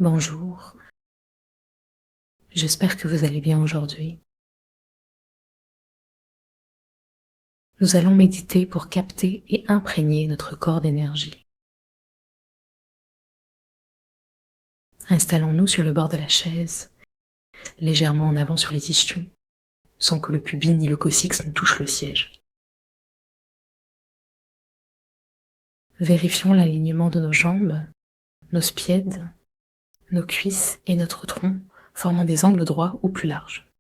Bonjour, j'espère que vous allez bien aujourd'hui. Nous allons méditer pour capter et imprégner notre corps d'énergie. Installons-nous sur le bord de la chaise, légèrement en avant sur les ischions, sans que le pubis ni le coccyx ne touchent le siège. Vérifions l'alignement de nos jambes, nos spièdes, nos cuisses et notre tronc, formant des angles droits ou plus larges.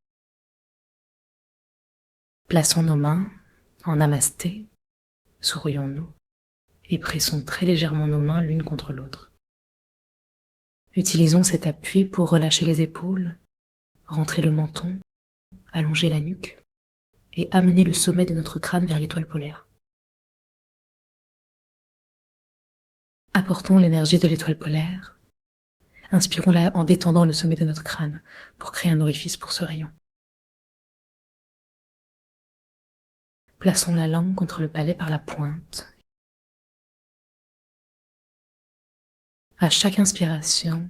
Plaçons nos mains en namasté, sourions-nous et pressons très légèrement nos mains l'une contre l'autre. Utilisons cet appui pour relâcher les épaules, rentrer le menton, allonger la nuque et amener le sommet de notre crâne vers l'étoile polaire. Apportons l'énergie de l'étoile polaire. Inspirons-la en détendant le sommet de notre crâne pour créer un orifice pour ce rayon. Plaçons la langue contre le palais par la pointe. À chaque inspiration,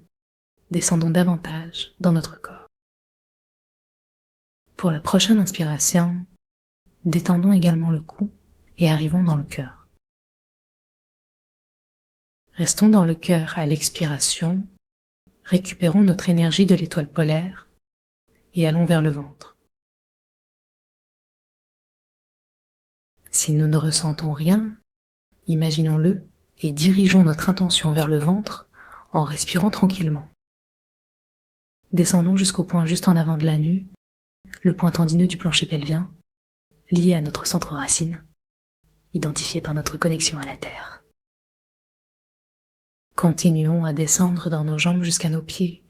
descendons davantage dans notre corps. Pour la prochaine inspiration, détendons également le cou et arrivons dans le cœur. Restons dans le cœur à l'expiration, récupérons notre énergie de l'étoile polaire et allons vers le ventre. Si nous ne ressentons rien, imaginons-le et dirigeons notre intention vers le ventre en respirant tranquillement. Descendons jusqu'au point juste en avant de la nuque, le point tendineux du plancher pelvien, lié à notre centre racine, identifié par notre connexion à la terre. Continuons à descendre dans nos jambes jusqu'à nos pieds.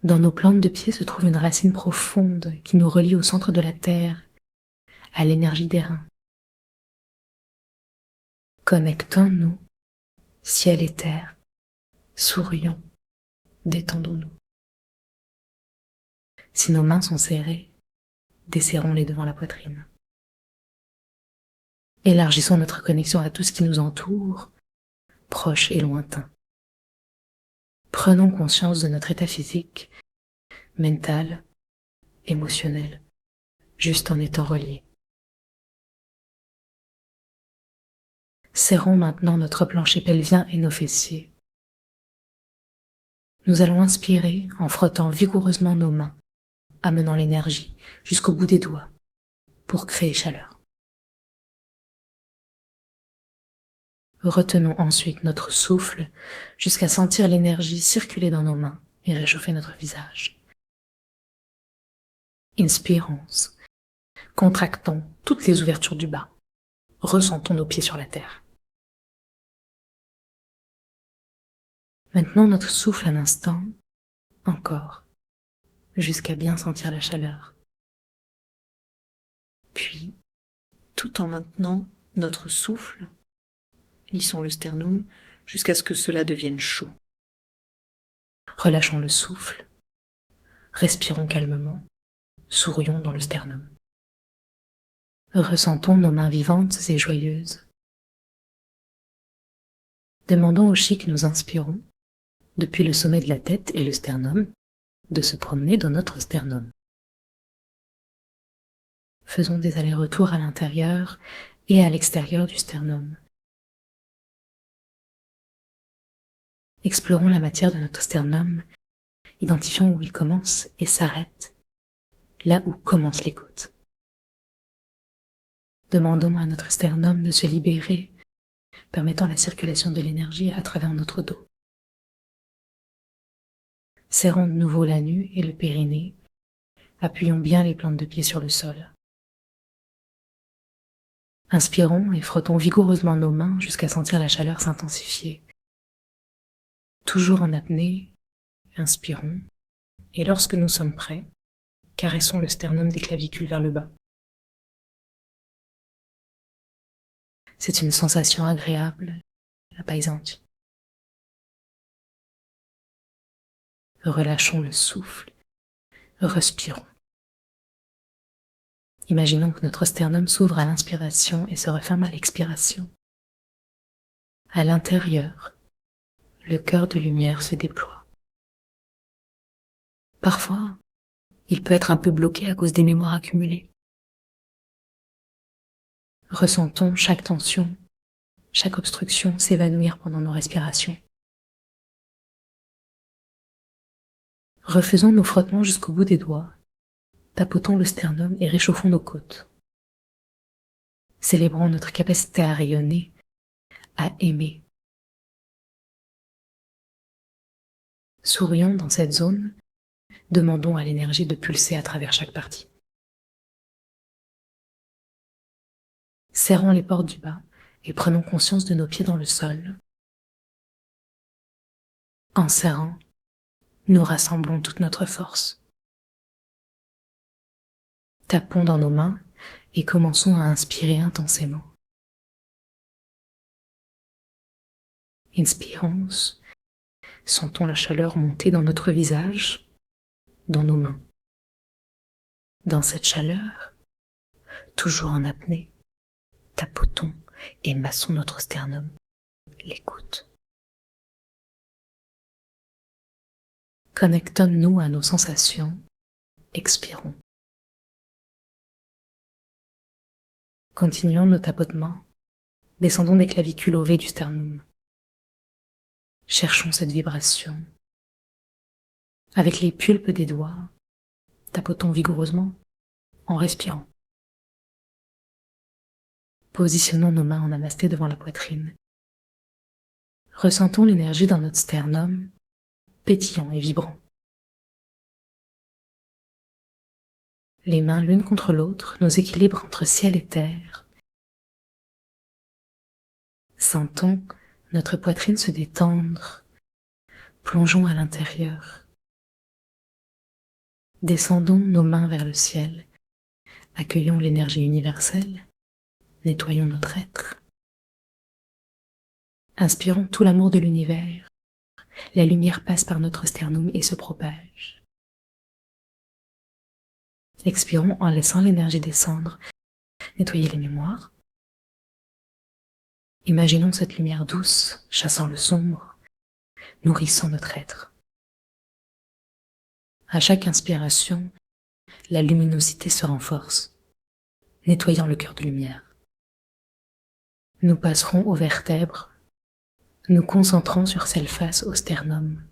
Dans nos plantes de pieds se trouve une racine profonde qui nous relie au centre de la terre, à l'énergie des reins. Connectons-nous, ciel et terre, sourions, détendons-nous. Si nos mains sont serrées, desserrons-les devant la poitrine. Élargissons notre connexion à tout ce qui nous entoure, proche et lointain. Prenons conscience de notre état physique, mental, émotionnel, juste en étant reliés. Serrons maintenant notre plancher pelvien et nos fessiers. Nous allons inspirer en frottant vigoureusement nos mains, amenant l'énergie jusqu'au bout des doigts pour créer chaleur. Retenons ensuite notre souffle jusqu'à sentir l'énergie circuler dans nos mains et réchauffer notre visage. Inspirons, contractons toutes les ouvertures du bas, ressentons nos pieds sur la terre. Maintenant notre souffle un instant, encore, jusqu'à bien sentir la chaleur. Puis, tout en maintenant notre souffle, lissons le sternum jusqu'à ce que cela devienne chaud. Relâchons le souffle, respirons calmement, sourions dans le sternum. Ressentons nos mains vivantes et joyeuses. Demandons au chi que nous inspirons, depuis le sommet de la tête et le sternum, de se promener dans notre sternum. Faisons des allers-retours à l'intérieur et à l'extérieur du sternum. Explorons la matière de notre sternum, identifions où il commence et s'arrête, là où commence les côtes. Demandons à notre sternum de se libérer, permettant la circulation de l'énergie à travers notre dos. Serrons de nouveau la nuque et le périnée, appuyons bien les plantes de pied sur le sol. Inspirons et frottons vigoureusement nos mains jusqu'à sentir la chaleur s'intensifier. Toujours en apnée, inspirons, et lorsque nous sommes prêts, caressons le sternum des clavicules vers le bas. C'est une sensation agréable, apaisante. Relâchons le souffle, respirons. Imaginons que notre sternum s'ouvre à l'inspiration et se referme à l'expiration. À l'intérieur, le cœur de lumière se déploie. Parfois, il peut être un peu bloqué à cause des mémoires accumulées. Ressentons chaque tension, chaque obstruction s'évanouir pendant nos respirations. Refaisons nos frottements jusqu'au bout des doigts, tapotons le sternum et réchauffons nos côtes. Célébrons notre capacité à rayonner, à aimer. Sourions dans cette zone, demandons à l'énergie de pulser à travers chaque partie. Serrons les portes du bas et prenons conscience de nos pieds dans le sol. En serrant, nous rassemblons toute notre force. Tapons dans nos mains et commençons à inspirer intensément. Inspirons, sentons la chaleur monter dans notre visage, dans nos mains. Dans cette chaleur, toujours en apnée, tapotons et massons notre sternum, l'écoute. Connectons-nous à nos sensations, expirons. Continuons nos tapotements, descendons des clavicules au V du sternum. Cherchons cette vibration. Avec les pulpes des doigts, tapotons vigoureusement en respirant. Positionnons nos mains en namasté devant la poitrine. Ressentons l'énergie dans notre sternum, pétillant et vibrant. Les mains l'une contre l'autre, nos équilibres entre ciel et terre. Sentons notre poitrine se détendre. Plongeons à l'intérieur. Descendons nos mains vers le ciel. Accueillons l'énergie universelle. Nettoyons notre être. Inspirons tout l'amour de l'univers. La lumière passe par notre sternum et se propage. Expirons en laissant l'énergie descendre, nettoyer les mémoires. Imaginons cette lumière douce, chassant le sombre, nourrissant notre être. À chaque inspiration, la luminosité se renforce, nettoyant le cœur de lumière. Nous passerons aux vertèbres, nous concentrant sur celle face au sternum.